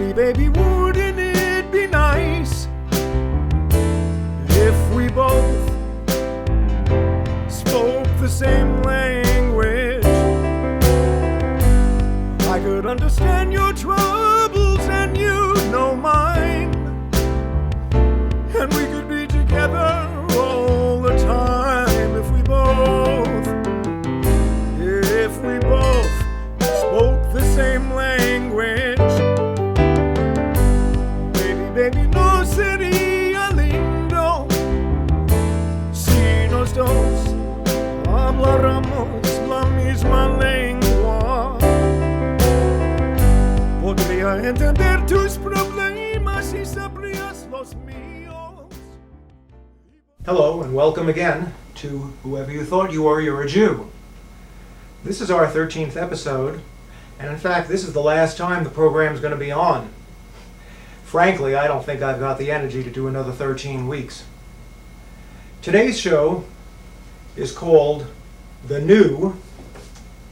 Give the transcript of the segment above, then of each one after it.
Baby, wouldn't it be nice if we both spoke the same language? I could understand your troubles and you know mine, and we could be together all the time if we both spoke the same language. Baby, no sería lindo si nos dos habláramos la misma lengua. Podría entender tus problemas y sabrías los míos. Hello and welcome again to Whoever You Thought You Were, You're a Jew. This is our 13th episode, and in fact this is the last time the program is going to be on. Frankly, I don't think I've got the energy to do another 13 weeks. Today's show is called The New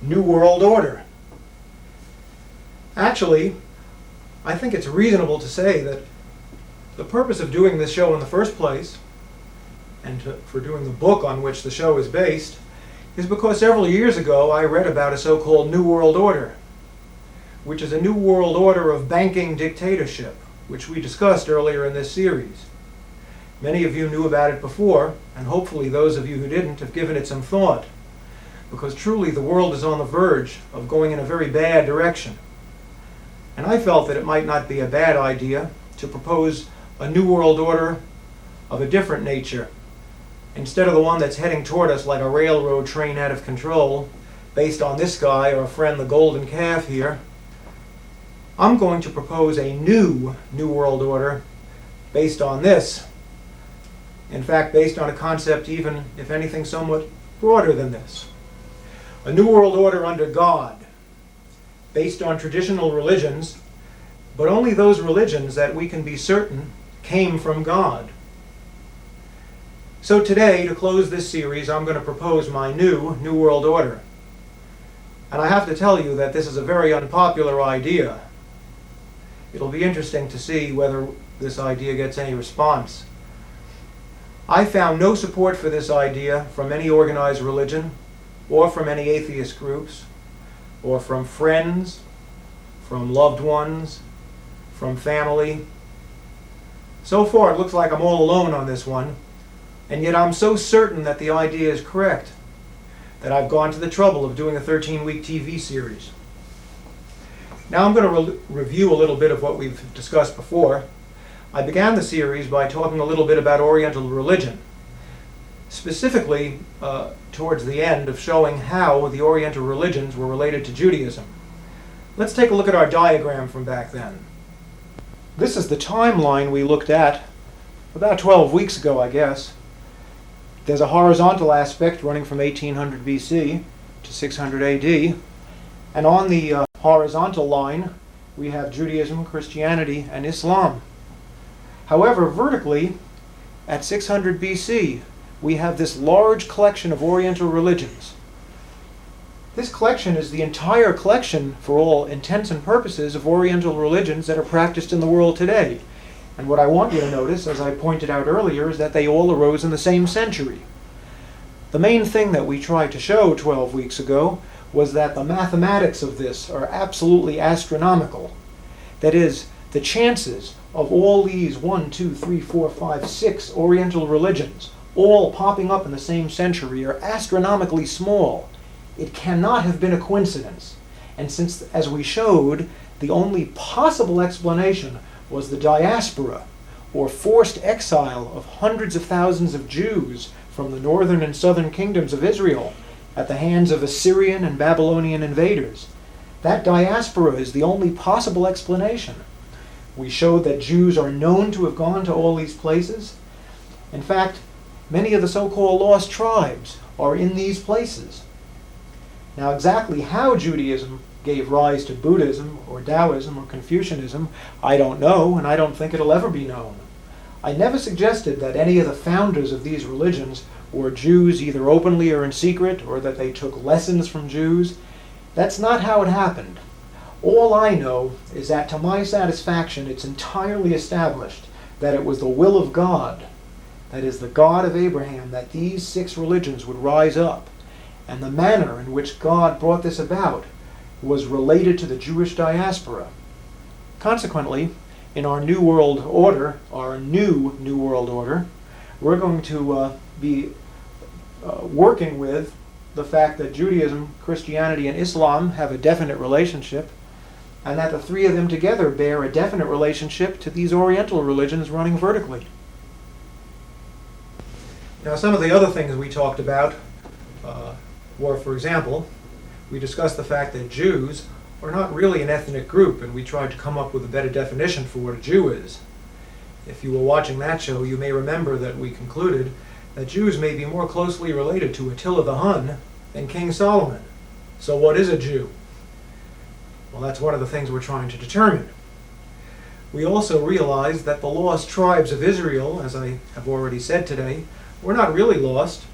World Order. Actually, I think it's reasonable to say that the purpose of doing this show in the first place, and for doing the book on which the show is based, is because several years ago I read about a so-called New World Order, which is a new world order of banking dictatorship, which we discussed earlier in this series. Many of you knew about it before, and hopefully those of you who didn't have given it some thought, because truly the world is on the verge of going in a very bad direction. And I felt that it might not be a bad idea to propose a new world order of a different nature, instead of the one that's heading toward us like a railroad train out of control, based on this guy, our friend the golden calf here. I'm going to propose a new world order based on this. In fact, based on a concept even, if anything, somewhat broader than this. A new world order under God, based on traditional religions, but only those religions that we can be certain came from God. So today, to close this series, I'm going to propose my new world order. And I have to tell you that this is a very unpopular idea. It'll be interesting to see whether this idea gets any response. I found no support for this idea from any organized religion, or from any atheist groups, or from friends, from loved ones, from family. So far it looks like I'm all alone on this one, and yet I'm so certain that the idea is correct that I've gone to the trouble of doing a 13-week TV series. Now I'm going to review a little bit of what we've discussed before. I began the series by talking a little bit about Oriental religion, specifically towards the end of showing how the Oriental religions were related to Judaism. Let's take a look at our diagram from back then. This is the timeline we looked at about 12 weeks ago, I guess. There's a horizontal aspect running from 1800 BC to 600 AD, and on the horizontal line we have Judaism, Christianity, and Islam. However, vertically, at 600 BC, we have this large collection of Oriental religions. This collection is the entire collection, for all intents and purposes, of Oriental religions that are practiced in the world today. And what I want you to notice, as I pointed out earlier, is that they all arose in the same century. The main thing that we tried to show 12 weeks ago was that the mathematics of this are absolutely astronomical. That is, the chances of all these 1, 2, 3, 4, 5, 6 Oriental religions all popping up in the same century are astronomically small. It cannot have been a coincidence. And since, as we showed, the only possible explanation was the diaspora, or forced exile of hundreds of thousands of Jews from the northern and southern kingdoms of Israel at the hands of Assyrian and Babylonian invaders. That diaspora is the only possible explanation. We showed that Jews are known to have gone to all these places. In fact, many of the so-called lost tribes are in these places. Now, exactly how Judaism gave rise to Buddhism or Taoism or Confucianism, I don't know, and I don't think it'll ever be known. I never suggested that any of the founders of these religions were Jews either openly or in secret, or that they took lessons from Jews. That's not how it happened. All I know is that to my satisfaction it's entirely established that it was the will of God, that is the God of Abraham, that these 6 religions would rise up, and the manner in which God brought this about was related to the Jewish diaspora. Consequently, in our New World Order, our new New World Order, we're going to be working with the fact that Judaism, Christianity, and Islam have a definite relationship, and that the 3 of them together bear a definite relationship to these Oriental religions running vertically. Now, some of the other things we talked about were, for example, we discussed the fact that Jews are not really an ethnic group, and we tried to come up with a better definition for what a Jew is. If you were watching that show, you may remember that we concluded that Jews may be more closely related to Attila the Hun than King Solomon. So what is a Jew? Well, that's one of the things we're trying to determine. We also realized that the lost tribes of Israel, as I have already said today, were not really lost.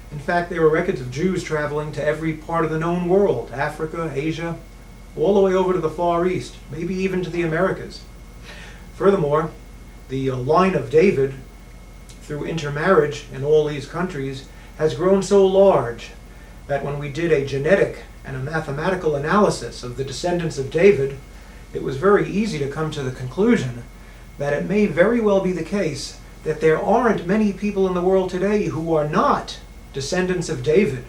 In fact, there were records of Jews traveling to every part of the known world, Africa, Asia, all the way over to the Far East, maybe even to the Americas. Furthermore, the line of David, through intermarriage in all these countries, has grown so large that when we did a genetic and a mathematical analysis of the descendants of David, it was very easy to come to the conclusion that it may very well be the case that there aren't many people in the world today who are not descendants of David.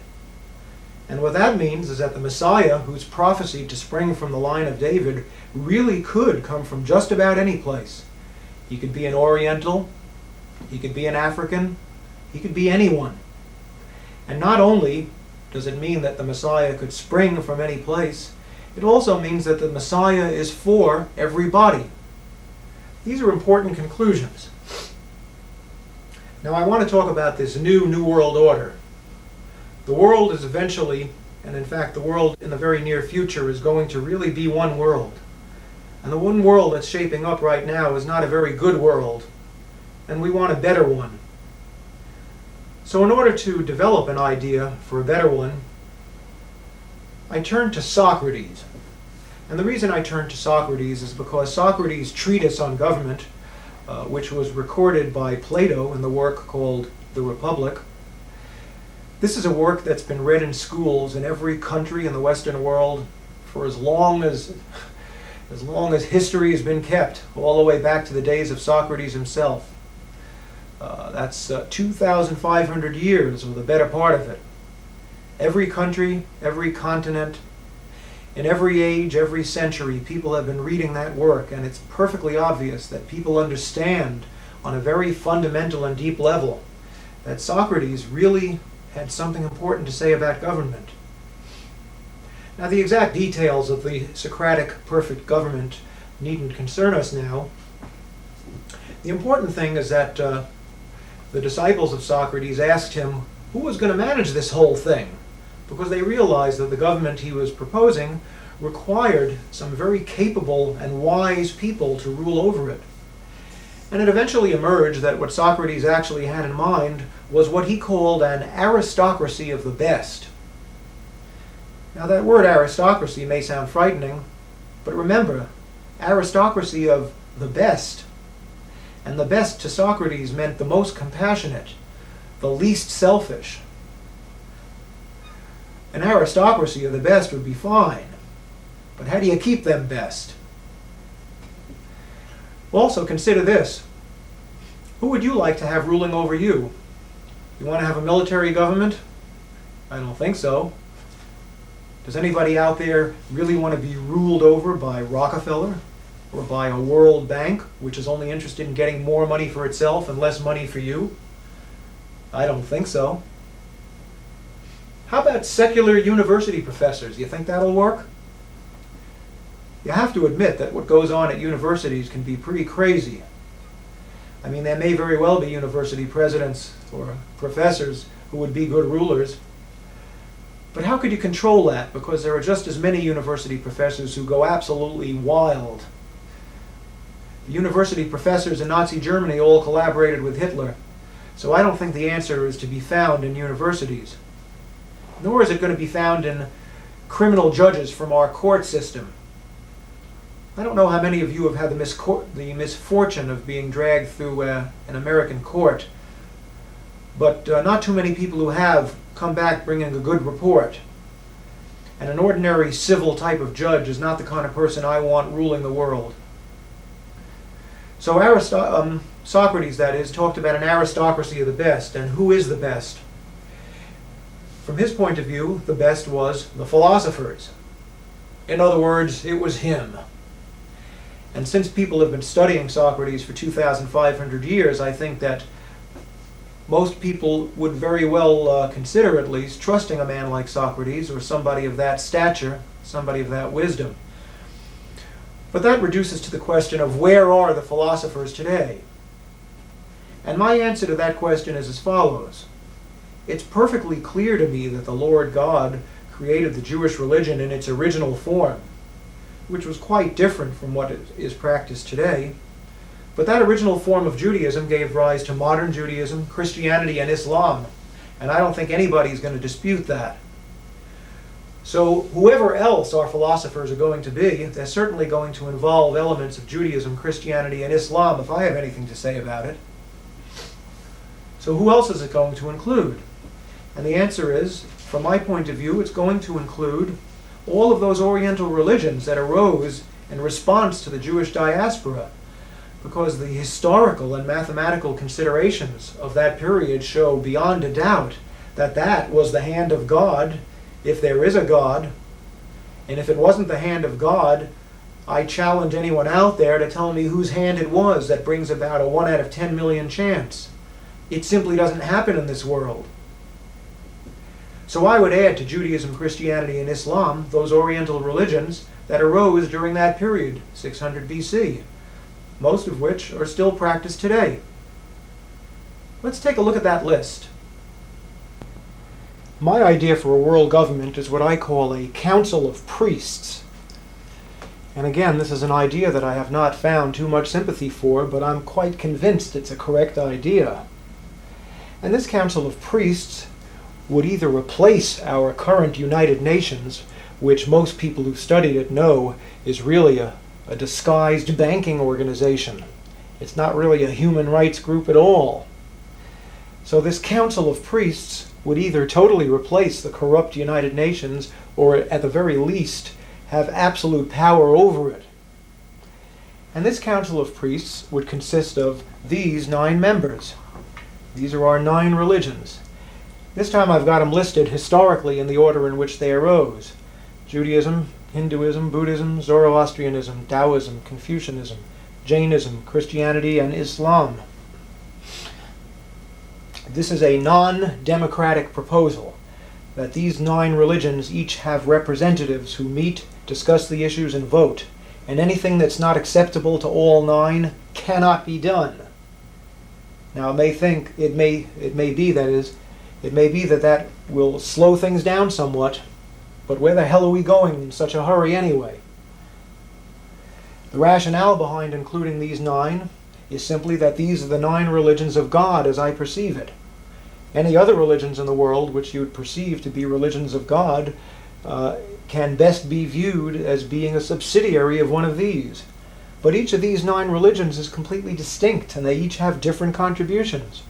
And what that means is that the Messiah, who's prophesied to spring from the line of David, really could come from just about any place. He could be an Oriental, he could be an African, he could be anyone. And not only does it mean that the Messiah could spring from any place, it also means that the Messiah is for everybody. These are important conclusions. Now I want to talk about this New World Order. The world is eventually, and in fact the world in the very near future, is going to really be one world. And the one world that's shaping up right now is not a very good world, and we want a better one. So in order to develop an idea for a better one, I turned to Socrates. And the reason I turned to Socrates is because Socrates' treatise on government, which was recorded by Plato in the work called The Republic, this is a work that's been read in schools in every country in the Western world for as long as history has been kept, all the way back to the days of Socrates himself. That's 2,500 years, or the better part of it. Every country, every continent, in every age, every century, people have been reading that work, and it's perfectly obvious that people understand on a very fundamental and deep level that Socrates really had something important to say about government. Now, the exact details of the Socratic perfect government needn't concern us now. The important thing is that the disciples of Socrates asked him who was going to manage this whole thing, because they realized that the government he was proposing required some very capable and wise people to rule over it. And it eventually emerged that what Socrates actually had in mind was what he called an aristocracy of the best. Now that word aristocracy may sound frightening, but remember, aristocracy of the best. And the best to Socrates meant the most compassionate, the least selfish. An aristocracy of the best would be fine, but how do you keep them best? Also consider this. Who would you like to have ruling over you? You want to have a military government? I don't think so. Does anybody out there really want to be ruled over by Rockefeller or by a World Bank, which is only interested in getting more money for itself and less money for you? I don't think so. How about secular university professors? You think that'll work? You have to admit that what goes on at universities can be pretty crazy. I mean, there may very well be university presidents or professors who would be good rulers. But how could you control that? Because there are just as many university professors who go absolutely wild. The university professors in Nazi Germany all collaborated with Hitler. So I don't think the answer is to be found in universities. Nor is it going to be found in criminal judges from our court system. I don't know how many of you have had the misfortune of being dragged through an American court, but not too many people who have come back bringing a good report. And an ordinary civil type of judge is not the kind of person I want ruling the world. So Socrates, that is, talked about an aristocracy of the best, and who is the best? From his point of view, the best was the philosophers. In other words, it was him. And since people have been studying Socrates for 2,500 years, I think that most people would very well consider, at least, trusting a man like Socrates or somebody of that stature, somebody of that wisdom. But that reduces to the question of where are the philosophers today? And my answer to that question is as follows. It's perfectly clear to me that the Lord God created the Jewish religion in its original form, which was quite different from what is practiced today. But that original form of Judaism gave rise to modern Judaism, Christianity, and Islam. And I don't think anybody's going to dispute that. So whoever else our philosophers are going to be, they're certainly going to involve elements of Judaism, Christianity, and Islam, if I have anything to say about it. So who else is it going to include? And the answer is, from my point of view, it's going to include all of those Oriental religions that arose in response to the Jewish diaspora, because the historical and mathematical considerations of that period show beyond a doubt that that was the hand of God, if there is a God. And if it wasn't the hand of God, I challenge anyone out there to tell me whose hand it was that brings about a 1 out of 10 million chance. It simply doesn't happen in this world. So I would add to Judaism, Christianity, and Islam those Oriental religions that arose during that period, 600 BC, most of which are still practiced today. Let's take a look at that list. My idea for a world government is what I call a council of priests. And again, this is an idea that I have not found too much sympathy for, but I'm quite convinced it's a correct idea. And this council of priests would either replace our current United Nations, which most people who studied it know is really a disguised banking organization. It's not really a human rights group at all. So this council of priests would either totally replace the corrupt United Nations or at the very least have absolute power over it. And this council of priests would consist of these 9 members. These are our 9 religions. This time I've got them listed historically in the order in which they arose. Judaism, Hinduism, Buddhism, Zoroastrianism, Taoism, Confucianism, Jainism, Christianity, and Islam. This is a non-democratic proposal that these 9 religions each have representatives who meet, discuss the issues, and vote. And anything that's not acceptable to all 9 cannot be done. Now, it may be that will slow things down somewhat, but where the hell are we going in such a hurry anyway? The rationale behind including these 9 is simply that these are the 9 religions of God as I perceive it. Any other religions in the world which you would perceive to be religions of God can best be viewed as being a subsidiary of one of these. But each of these 9 religions is completely distinct, and they each have different contributions.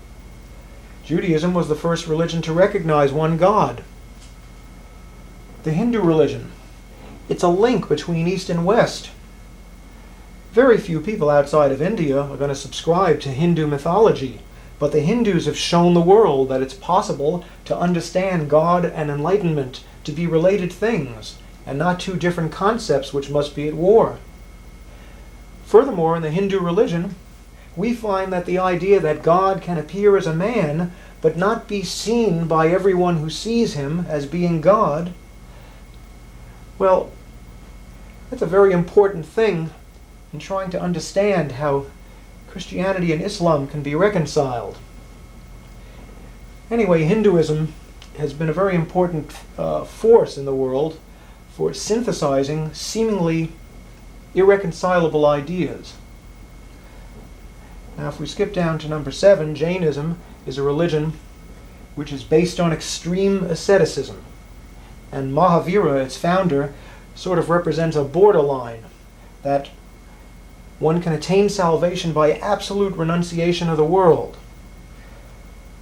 Judaism was the first religion to recognize one God. The Hindu religion, it's a link between East and West. Very few people outside of India are going to subscribe to Hindu mythology, but the Hindus have shown the world that it's possible to understand God and enlightenment to be related things, and not 2 different concepts which must be at war. Furthermore, in the Hindu religion, we find that the idea that God can appear as a man, but not be seen by everyone who sees him as being God, well, that's a very important thing in trying to understand how Christianity and Islam can be reconciled. Anyway, Hinduism has been a very important force in the world for synthesizing seemingly irreconcilable ideas. Now, if we skip down to number 7, Jainism is a religion which is based on extreme asceticism. And Mahavira, its founder, sort of represents a borderline that one can attain salvation by absolute renunciation of the world.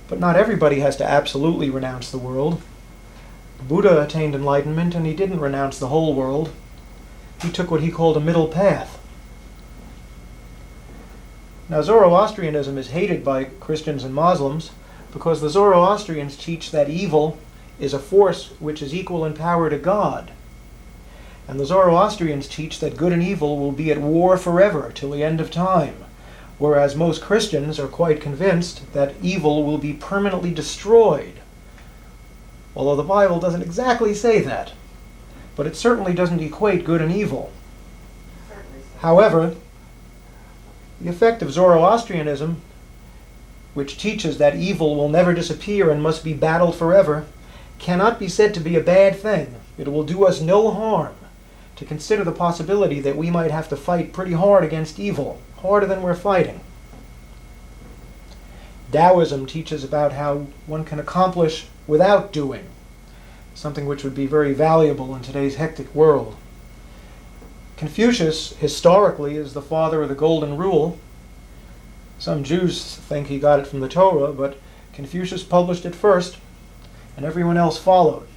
But not everybody has to absolutely renounce the world. Buddha attained enlightenment and he didn't renounce the whole world. He took what he called a middle path. Now, Zoroastrianism is hated by Christians and Muslims because the Zoroastrians teach that evil is a force which is equal in power to God. And the Zoroastrians teach that good and evil will be at war forever till the end of time, whereas most Christians are quite convinced that evil will be permanently destroyed. Although the Bible doesn't exactly say that, but it certainly doesn't equate good and evil. However, the effect of Zoroastrianism, which teaches that evil will never disappear and must be battled forever, cannot be said to be a bad thing. It will do us no harm to consider the possibility that we might have to fight pretty hard against evil, harder than we're fighting. Taoism teaches about how one can accomplish without doing, something which would be very valuable in today's hectic world. Confucius, historically, is the father of the Golden Rule. Some Jews think he got it from the Torah, but Confucius published it first, and everyone else followed.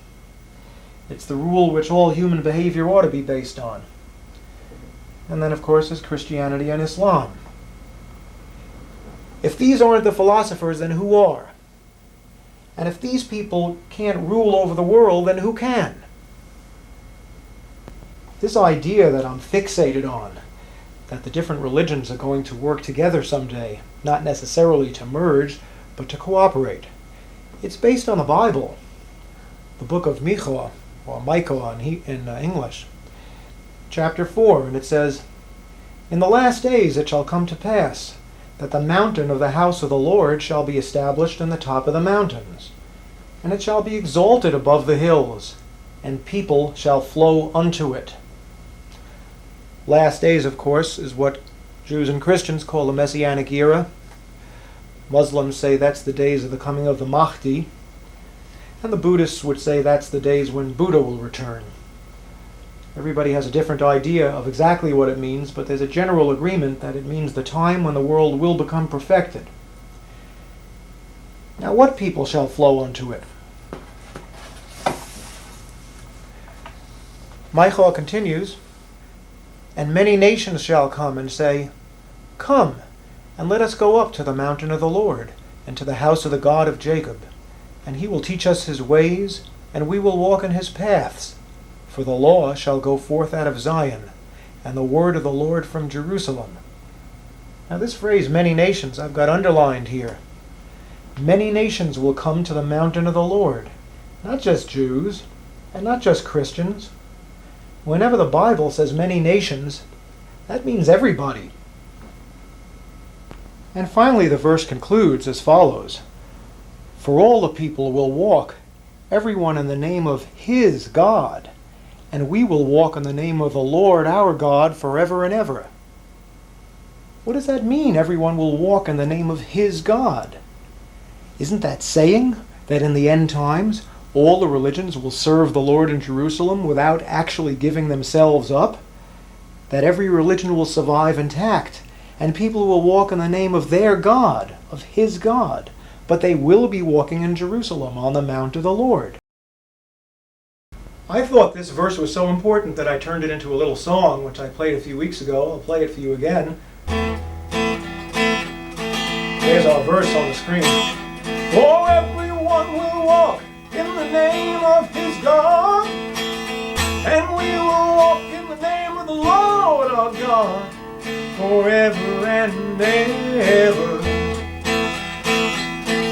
It's the rule which all human behavior ought to be based on. And then, of course, there's Christianity and Islam. If these aren't the philosophers, then who are? And if these people can't rule over the world, then who can? This idea that I'm fixated on, that the different religions are going to work together someday, not necessarily to merge, but to cooperate, it's based on the Bible, the book of Micha, or Micah in English, chapter 4, and it says, "In the last days it shall come to pass, that the mountain of the house of the Lord shall be established in the top of the mountains, and it shall be exalted above the hills, and people shall flow unto it." Last days, of course, is what Jews and Christians call the Messianic era. Muslims say that's the days of the coming of the Mahdi, and the Buddhists would say that's the days when Buddha will return. Everybody has a different idea of exactly what it means, but there's a general agreement that it means the time when the world will become perfected. Now, what people shall flow unto it? Micah continues, "And many nations shall come and say, Come, and let us go up to the mountain of the Lord, and to the house of the God of Jacob. And he will teach us his ways, and we will walk in his paths. For the law shall go forth out of Zion, and the word of the Lord from Jerusalem." Now this phrase, many nations, I've got underlined here. Many nations will come to the mountain of the Lord. Not just Jews, and not just Christians. Whenever the Bible says many nations, that means everybody. And finally the verse concludes as follows, "For all the people will walk, everyone in the name of his God, and we will walk in the name of the Lord our God forever and ever." What does that mean, everyone will walk in the name of his God? Isn't that saying that in the end times, all the religions will serve the Lord in Jerusalem without actually giving themselves up? That every religion will survive intact, and people will walk in the name of their God, of his God, but they will be walking in Jerusalem on the Mount of the Lord. I thought this verse was so important that I turned it into a little song, which I played a few weeks ago. I'll play it for you again. There's our verse on the screen. "For everyone will walk in the name of his God, and we will walk in the name of the Lord our God, forever and ever."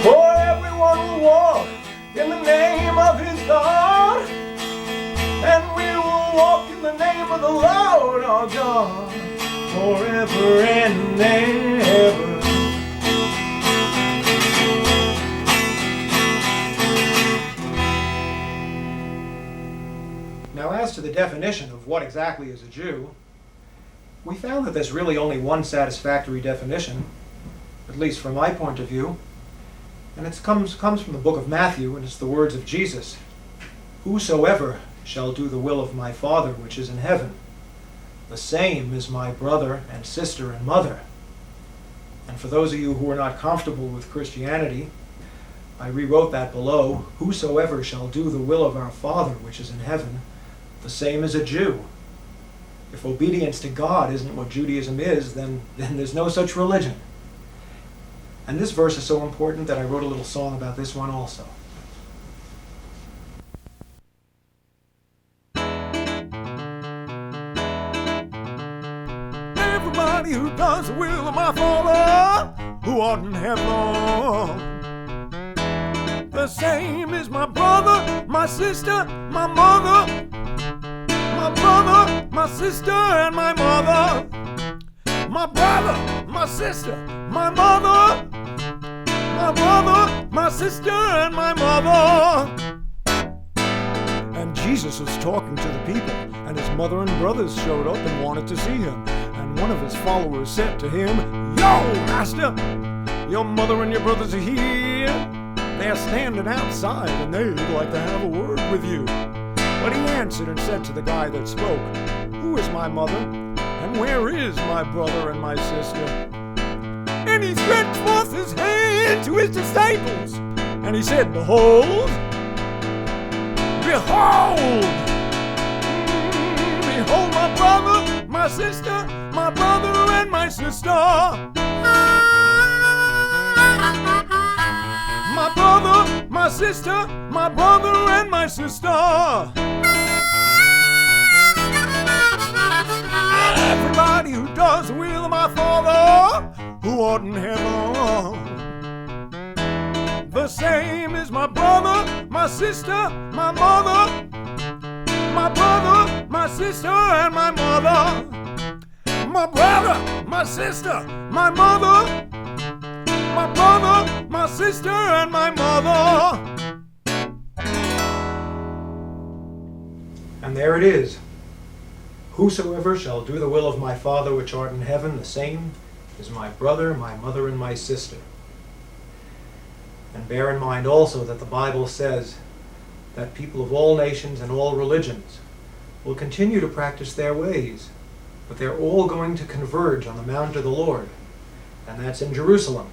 For everyone will walk in the name of his God, and we will walk in the name of the Lord our God, forever and ever. Now, as to the definition of what exactly is a Jew, we found that there's really only one satisfactory definition, at least from my point of view, and it comes from the book of Matthew, and it's the words of Jesus, "Whosoever shall do the will of my Father which is in heaven." the same is my brother and sister and mother. And for those of you who are not comfortable with Christianity, I rewrote that below. Whosoever shall do the will of our Father which is in heaven, the same is a Jew. If obedience to God isn't what Judaism is, then there's no such religion. And this verse is so important that I wrote a little song about this one also. Everybody who does the will of my Father, who art in heaven, the same is my brother, my sister, my mother, my brother, my sister, and my mother. My brother, my sister, my mother, my brother, my sister, and my mother. And Jesus was talking to the people, and his mother and brothers showed up and wanted to see him. And one of his followers said to him, "Yo, master, your mother and your brothers are here. They're standing outside, and they'd like to have a word with you." But he answered and said to the guy that spoke, "Who is my mother? And where is my brother and my sister?" And he stretched forth his hand to his disciples, and he said, "Behold, behold, behold my brother, my sister, my brother and my sister. My brother, my sister, my brother and my sister." Everybody who does the will of my Father, who art in heaven, the same is my brother, my sister, my mother, my brother, my sister, and my mother. My brother, my sister, my mother, my brother, my sister, and my mother. And there it is. Whosoever shall do the will of my Father which art in heaven, the same is my brother, my mother, and my sister. And bear in mind also that the Bible says that people of all nations and all religions will continue to practice their ways, but they're all going to converge on the Mount of the Lord, and that's in Jerusalem.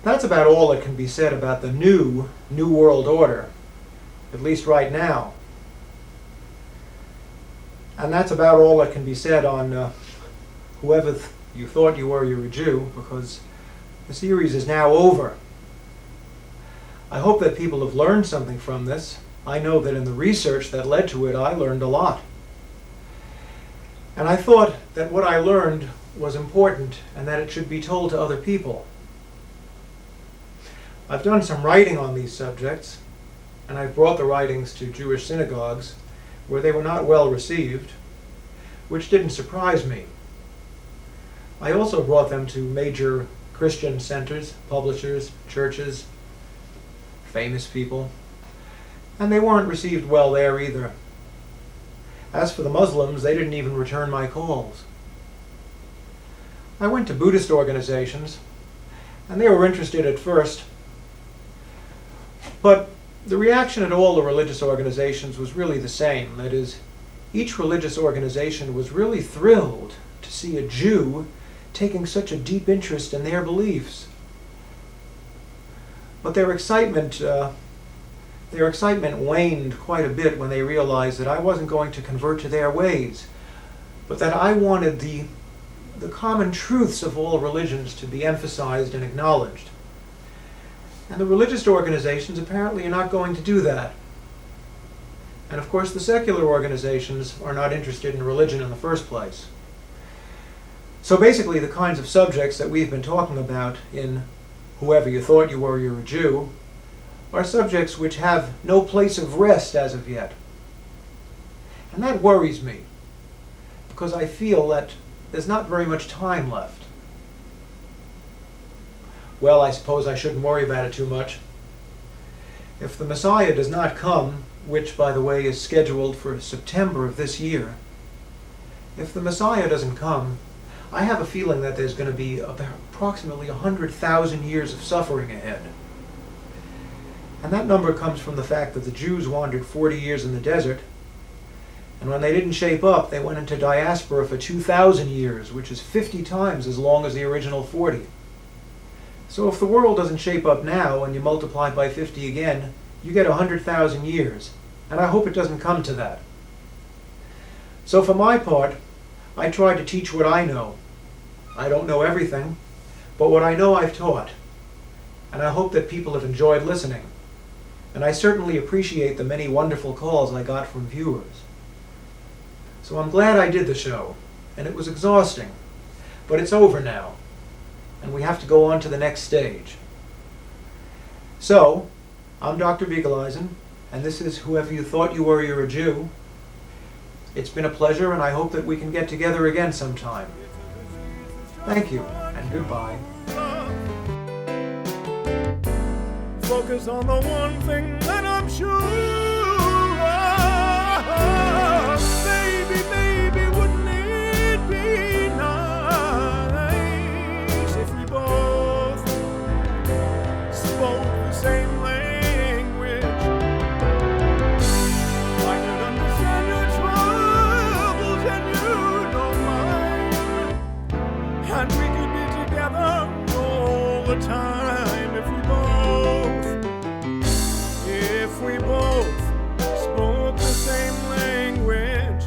That's about all that can be said about the new world order, at least right now. And that's about all that can be said on whoever you thought you were, you're a Jew, because the series is now over. I hope that people have learned something from this. I know that in the research that led to it, I learned a lot. And I thought that what I learned was important and that it should be told to other people. I've done some writing on these subjects, and I've brought the writings to Jewish synagogues where they were not well received, which didn't surprise me. I also brought them to major Christian centers, publishers, churches, famous people, and they weren't received well there either. As for the Muslims, they didn't even return my calls. I went to Buddhist organizations, and they were interested at first, but the reaction at all the religious organizations was really the same. That is, each religious organization was really thrilled to see a Jew taking such a deep interest in their beliefs. But their excitement waned quite a bit when they realized that I wasn't going to convert to their ways, but that I wanted the common truths of all religions to be emphasized and acknowledged. And the religious organizations apparently are not going to do that. And of course the secular organizations are not interested in religion in the first place. So basically the kinds of subjects that we've been talking about in Whoever You Thought You Were, You're a Jew, are subjects which have no place of rest as of yet. And that worries me, because I feel that there's not very much time left. Well, I suppose I shouldn't worry about it too much. If the Messiah does not come, which, by the way, is scheduled for September of this year, if the Messiah doesn't come, I have a feeling that there's going to be approximately 100,000 years of suffering ahead. And that number comes from the fact that the Jews wandered 40 years in the desert, And when they didn't shape up, they went into diaspora for 2,000 years, which is 50 times as long as the original 40. So if the world doesn't shape up now and you multiply by 50 again, you get 100,000 years. And I hope it doesn't come to that. So for my part, I try to teach what I know. I don't know everything, but what I know I've taught. And I hope that people have enjoyed listening. And I certainly appreciate the many wonderful calls I got from viewers. So I'm glad I did the show, and it was exhausting. But it's over now, and we have to go on to the next stage. So, I'm Dr. Beagleisen, and this is Whoever You Thought You Were, You're a Jew. It's been a pleasure, and I hope that we can get together again sometime. Thank you, and goodbye. Focus on the one thing that I'm sure of. Baby, baby, wouldn't it be nice if we both spoke the same language? I could understand your troubles and you know mine, and we could be together all the time if we both spoke the same language.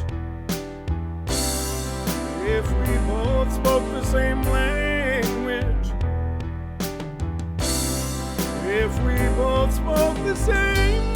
If we both spoke the same language. If we both spoke the same